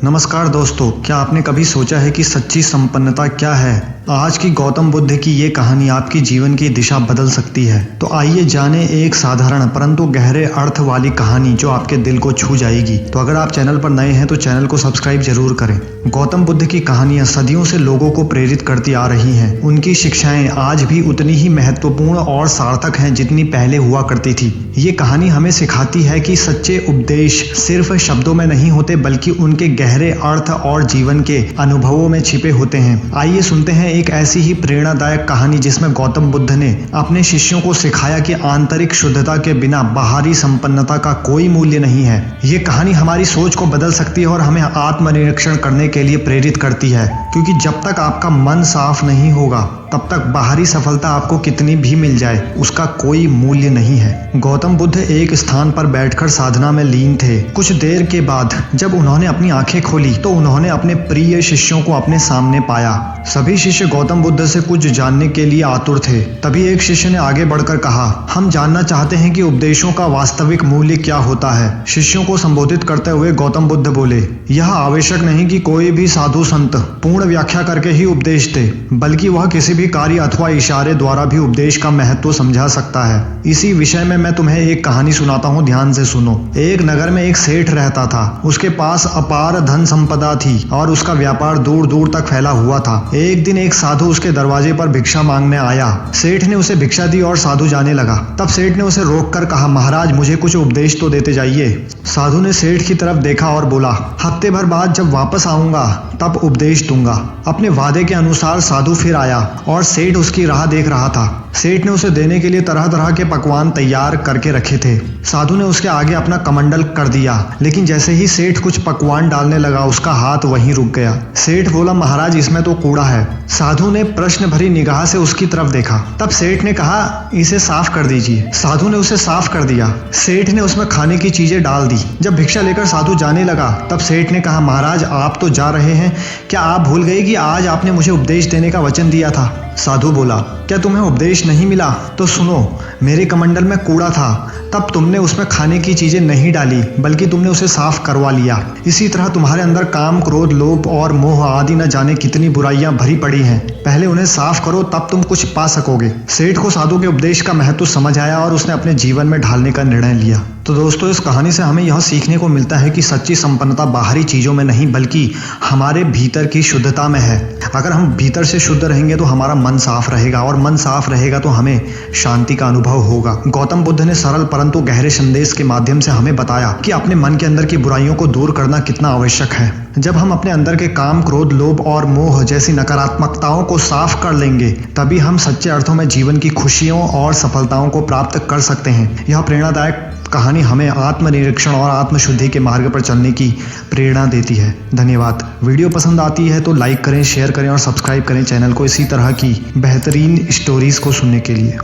नमस्कार दोस्तों, क्या आपने कभी सोचा है कि सच्ची संपन्नता क्या है? आज की गौतम बुद्ध की ये कहानी आपकी जीवन की दिशा बदल सकती है। तो आइए जाने एक साधारण परंतु गहरे अर्थ वाली कहानी जो आपके दिल को छू जाएगी। तो अगर आप चैनल पर नए हैं तो चैनल को सब्सक्राइब जरूर करें। गौतम बुद्ध की कहानियां सदियों से लोगों को प्रेरित करती आ रही हैं। उनकी शिक्षाएं आज भी उतनी ही महत्वपूर्ण और सार्थक हैं जितनी पहले हुआ करती थी। ये कहानी हमें सिखाती है कि सच्चे उपदेश सिर्फ शब्दों में नहीं होते बल्कि उनके गहरे अर्थ और जीवन के अनुभवों में छिपे होते हैं। आइए सुनते हैं एक ऐसी ही प्रेरणादायक कहानी जिसमें गौतम बुद्ध ने अपने शिष्यों को सिखाया कि आंतरिक शुद्धता के बिना बाहरी संपन्नता का कोई मूल्य नहीं है। ये कहानी हमारी सोच को बदल सकती है और हमें आत्मनिरीक्षण करने के लिए प्रेरित करती है, क्योंकि जब तक आपका मन साफ नहीं होगा तब तक बाहरी सफलता आपको कितनी भी मिल जाए उसका कोई मूल्य नहीं है। गौतम बुद्ध एक स्थान पर बैठकर साधना में लीन थे। कुछ देर के बाद जब उन्होंने अपनी आंखें खोली तो उन्होंने अपने प्रिय शिष्यों को अपने सामने पाया। सभी शिष्य गौतम बुद्ध से कुछ जानने के लिए आतुर थे। तभी एक शिष्य ने आगे बढ़कर कहा, हम जानना चाहते हैं कि उपदेशों का वास्तविक मूल्य क्या होता है। शिष्यों को संबोधित करते हुए गौतम बुद्ध बोले, यह आवश्यक नहीं कि कोई भी साधु संत पूर्ण व्याख्या करके ही उपदेश दे, बल्कि वह किसी भी कार्य अथवा इशारे द्वारा भी उपदेश का महत्व समझा सकता है। इसी विषय में मैं तुम्हें एक कहानी सुनाता हूँ, ध्यान से सुनो। एक नगर में एक सेठ रहता था। उसके पास अपार धन संपदा थी और उसका व्यापार दूर दूर तक फैला हुआ था। एक दिन एक साधु उसके दरवाजे पर भिक्षा मांगने आया। सेठ ने उसे भिक्षा दी और साधु जाने लगा। तब सेठ ने उसे रोककर कहा, महाराज मुझे कुछ उपदेश तो देते जाइए। साधु ने सेठ की तरफ देखा और बोला, हफ्ते भर बाद जब वापस आऊंगा तब उपदेश दूंगा। अपने वादे के अनुसार साधु फिर आया और सेठ उसकी राह देख रहा था। सेठ ने उसे देने के लिए तरह तरह के पकवान तैयार करके रखे थे। साधु ने उसके आगे अपना कमंडल कर दिया, लेकिन जैसे ही सेठ कुछ पकवान डालने लगा उसका हाथ वहीं रुक गया। सेठ बोला, महाराज इसमें तो कूड़ा है। साधु ने प्रश्न भरी निगाह से उसकी तरफ देखा। तब सेठ ने कहा, इसे साफ कर दीजिए। साधु ने उसे साफ कर दिया। सेठ ने उसमें खाने की चीजें डाल दी। जब भिक्षा लेकर साधु जाने लगा तब सेठ ने कहा, महाराज आप तो जा रहे हैं, क्या आप भूल गए कि आज आपने मुझे उपदेश देने का वचन दिया था? साधु बोला, क्या तुम्हें उपदेश नहीं मिला? तो सुनो, मेरे कमंडल में कूड़ा था, तब तुमने उसमें खाने की चीजें नहीं डाली बल्कि तुमने उसे साफ करवा लिया। इसी तरह तुम्हारे अंदर काम, क्रोध, लोभ और मोह आदि न जाने कितनी बुराइयां भरी पड़ी हैं। पहले उन्हें साफ करो तब तुम कुछ पा सकोगे। सेठ को साधु के उपदेश का महत्व समझ आया और उसने अपने जीवन में ढालने का निर्णय लिया। तो दोस्तों, इस कहानी से हमें यह सीखने को मिलता है कि सच्ची संपन्नता बाहरी चीजों में नहीं बल्कि हमारे भीतर की शुद्धता में है। अगर हम भीतर से शुद्ध रहेंगे तो हमारा मन साफ रहेगा और मन साफ रहेगा तो हमें शांति का अनुभव होगा। गौतम बुद्ध ने सरल परंतु गहरे संदेश के माध्यम से हमें बताया कि अपने मन के अंदर की बुराइयों को दूर करना कितना आवश्यक है। जब हम अपने अंदर के काम, क्रोध, लोभ और मोह जैसी नकारात्मकताओं को साफ कर लेंगे तभी हम सच्चे अर्थों में जीवन की खुशियों और सफलताओं को प्राप्त कर सकते हैं। यह प्रेरणादायक कहानी हमें आत्मनिरीक्षण और आत्मशुद्धि के मार्ग पर चलने की प्रेरणा देती है। धन्यवाद। वीडियो पसंद आती है तो लाइक करें, शेयर करें और सब्सक्राइब करें चैनल को इसी तरह की बेहतरीन स्टोरीज को सुनने के लिए।